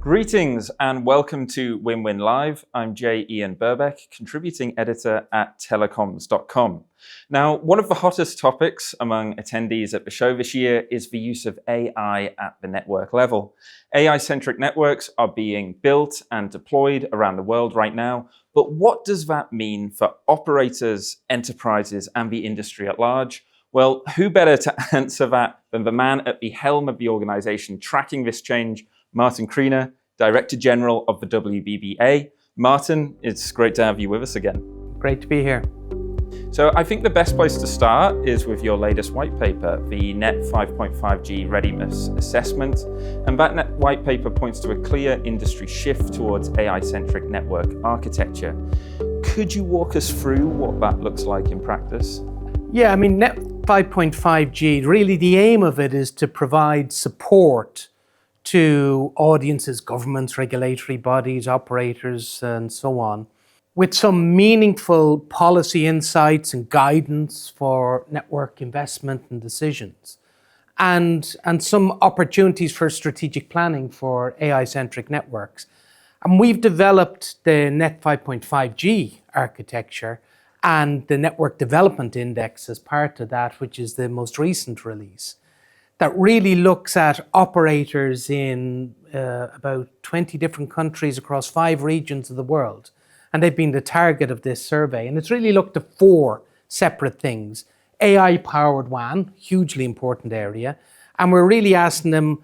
Greetings and welcome to Win-Win Live. I'm J. Ian Burbeck, contributing editor at telecoms.com. Now, one of the hottest topics among attendees at the show this year is the use of AI at the network level. AI-centric networks are being built and deployed around the world right now, but what does that mean for operators, enterprises, and the industry at large? Well, who better to answer that than the man at the helm of the organization tracking this change, Martin Kriener, Director General of the WBBA. Martin, it's great to have you with us again. Great to be here. So I think the best place to start is with your latest white paper, the Net5.5G Readiness Assessment. And that white paper points to a clear industry shift towards AI-centric network architecture. Could you walk us through what that looks like in practice? Yeah, I mean, Net5.5G, really the aim of it is to provide support to audiences, governments, regulatory bodies, operators, and so on, with some meaningful policy insights and guidance for network investment and decisions, and some opportunities for strategic planning for AI-centric networks. And we've developed the Net5.5G architecture and the Network Development Index as part of that, which is the most recent release, that really looks at operators in about 20 different countries across 5 regions of the world. And they've been the target of this survey. And it's really looked at 4 separate things. AI-powered WAN, hugely important area. And we're really asking them,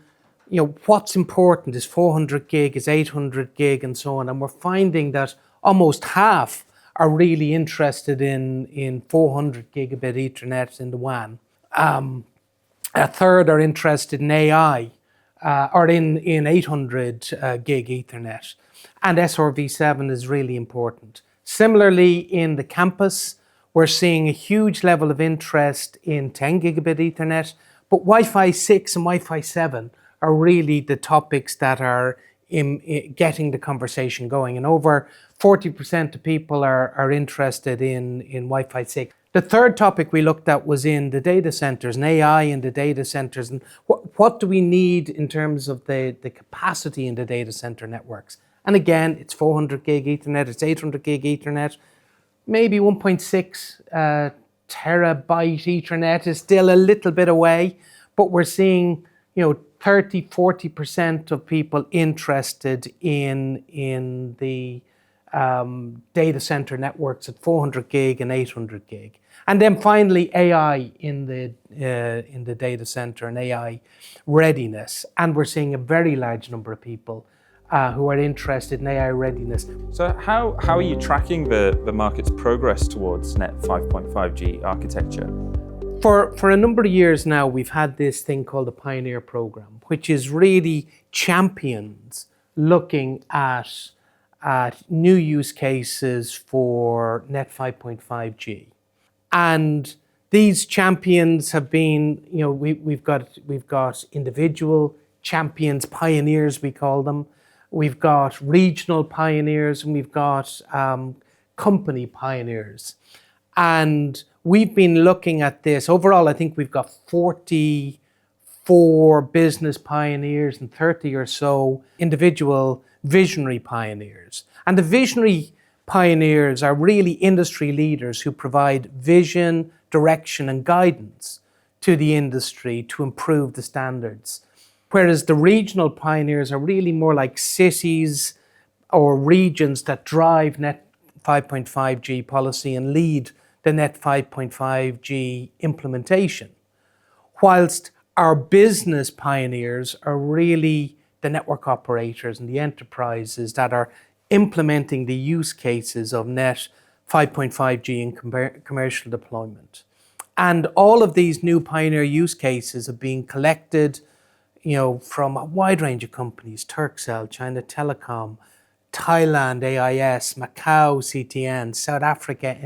what's important? Is 400 gig, is 800 gig, and so on. And we're finding that almost half are really interested in 400 gigabit Ethernet in the WAN. A third are interested in AI or in 800 gig Ethernet. And SRv7 is really important. Similarly, in the campus, we're seeing a huge level of interest in 10 gigabit Ethernet, but Wi-Fi 6 and Wi-Fi 7 are really the topics that are getting the conversation going. And over 40% of people are interested in Wi-Fi 6. The third topic we looked at was in the data centers and AI in the data centers. And what do we need in terms of the capacity in the data center networks? And again, it's 400 gig Ethernet, it's 800 gig Ethernet, maybe 1.6 terabyte Ethernet is still a little bit away, but we're seeing 30-40% of people interested in the data center networks at 400 gig and 800 gig. And then finally, AI in the data center and AI readiness. And we're seeing a very large number of people who are interested in AI readiness. So how are you tracking the market's progress towards Net 5.5G architecture? For a number of years now, we've had this thing called the Pioneer Program, which is really champions looking at new use cases for Net 5.5G. And these champions have been, we've got individual champions, pioneers we call them. We've got regional pioneers and we've got company pioneers. And we've been looking at this. Overall, I think we've got 44 business pioneers and 30 or so individual visionary pioneers. And the visionary pioneers are really industry leaders who provide vision, direction, and guidance to the industry to improve the standards. Whereas the regional pioneers are really more like cities or regions that drive Net 5.5G policy and lead the Net 5.5G implementation. Whilst our business pioneers are really the network operators and the enterprises that are implementing the use cases of Net 5.5G in commercial deployment. And all of these new pioneer use cases have been collected from a wide range of companies: Turkcell, China Telecom, Thailand AIS, Macau CTN, South Africa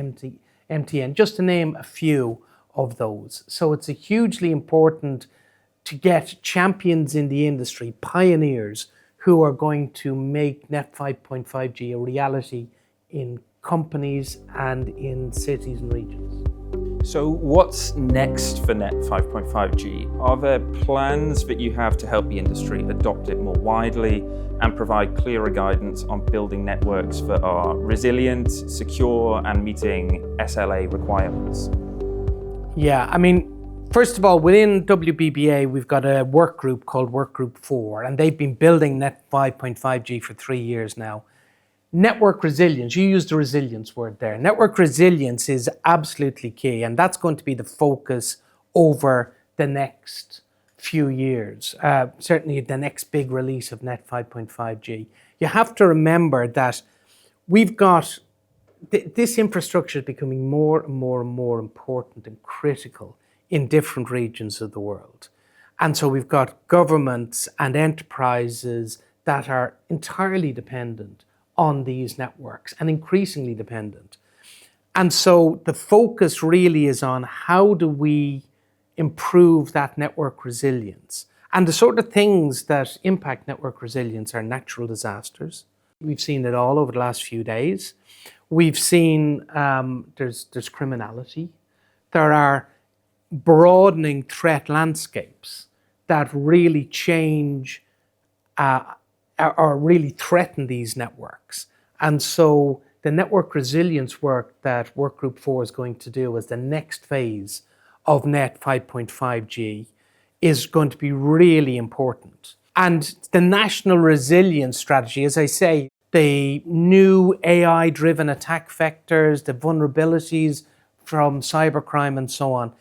MTN, just to name a few of those. So it's a hugely important to get champions in the industry, pioneers, who are going to make Net 5.5G a reality in companies and in cities and regions. So what's next for Net 5.5G? Are there plans that you have to help the industry adopt it more widely and provide clearer guidance on building networks that are resilient, secure, and meeting SLA requirements? Yeah, I mean, first of all, within WBBA, we've got a work group called Work Group 4, and they've been building Net 5.5G for 3 years now. Network resilience, you used the resilience word there. Network resilience is absolutely key, and that's going to be the focus over the next few years, certainly the next big release of Net 5.5G. You have to remember that we've got, this infrastructure is becoming more and more and more important and critical in different regions of the world. And so we've got governments and enterprises that are entirely dependent on these networks and increasingly dependent. And so the focus really is on how do we improve that network resilience. And the sort of things that impact network resilience are natural disasters. We've seen it all over the last few days. We've seen there's criminality. There are broadening threat landscapes that really change or really threaten these networks. And so the network resilience work that Work Group 4 is going to do as the next phase of Net 5.5G is going to be really important. And the national resilience strategy, as I say, the new AI-driven attack vectors, the vulnerabilities from cybercrime and so on,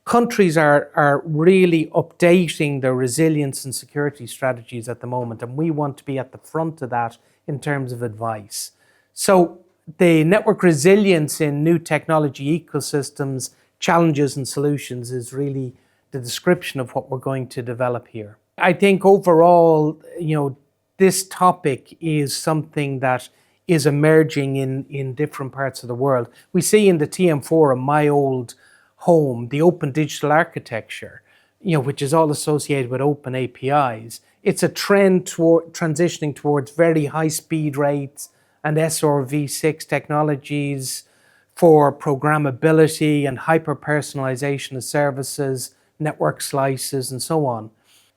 countries are really updating their resilience and security strategies at the moment, and we want to be at the front of that in terms of advice. So the network resilience in new technology ecosystems, challenges and solutions is really the description of what we're going to develop here. I think overall, this topic is something that is emerging in different parts of the world. We see in the TM Forum, my old home, the open digital architecture, which is all associated with open APIs. It's a trend toward transitioning towards very high speed rates and SRv6 technologies for programmability and hyper personalization of services, network slices, and so on.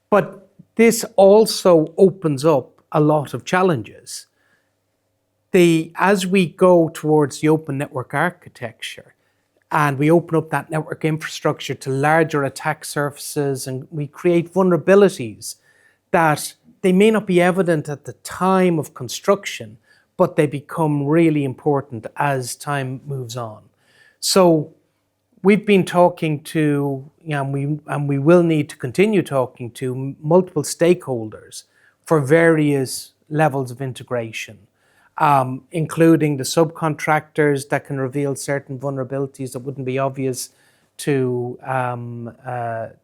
But this also opens up a lot of challenges. As we go towards the open network architecture, and we open up that network infrastructure to larger attack surfaces, and we create vulnerabilities that they may not be evident at the time of construction, but they become really important as time moves on. So we've been talking to, and we will need to continue talking to multiple stakeholders for various levels of integration. Including the subcontractors that can reveal certain vulnerabilities that wouldn't be obvious to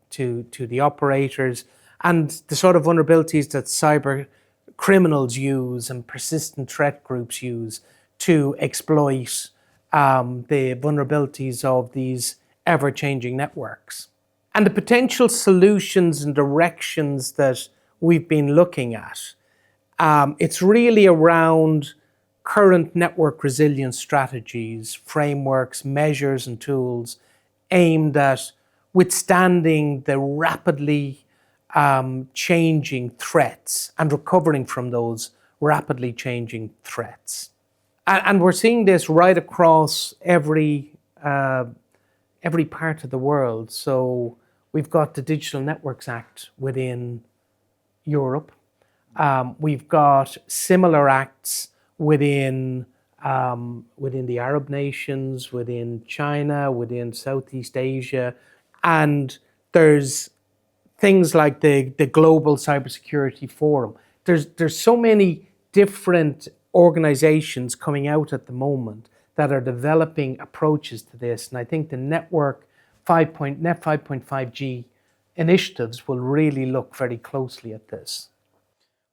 the operators, and the sort of vulnerabilities that cyber criminals use and persistent threat groups use to exploit the vulnerabilities of these ever-changing networks. And the potential solutions and directions that we've been looking at, it's really around current network resilience strategies, frameworks, measures, and tools aimed at withstanding the rapidly changing threats and recovering from those rapidly changing threats. And we're seeing this right across every part of the world. So we've got the Digital Networks Act within Europe. We've got similar acts within the Arab nations, within China, within Southeast Asia, and there's things like the Global Cybersecurity Forum. There's so many different organizations coming out at the moment that are developing approaches to this, and I think the Net 5.5G initiatives will really look very closely at this.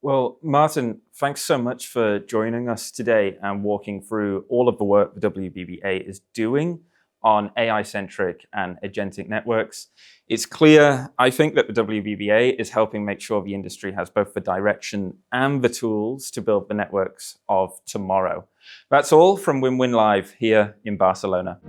Well, Martin, thanks so much for joining us today and walking through all of the work the WBBA is doing on AI-centric and agentic networks. It's clear, I think, that the WBBA is helping make sure the industry has both the direction and the tools to build the networks of tomorrow. That's all from WinWin Live here in Barcelona.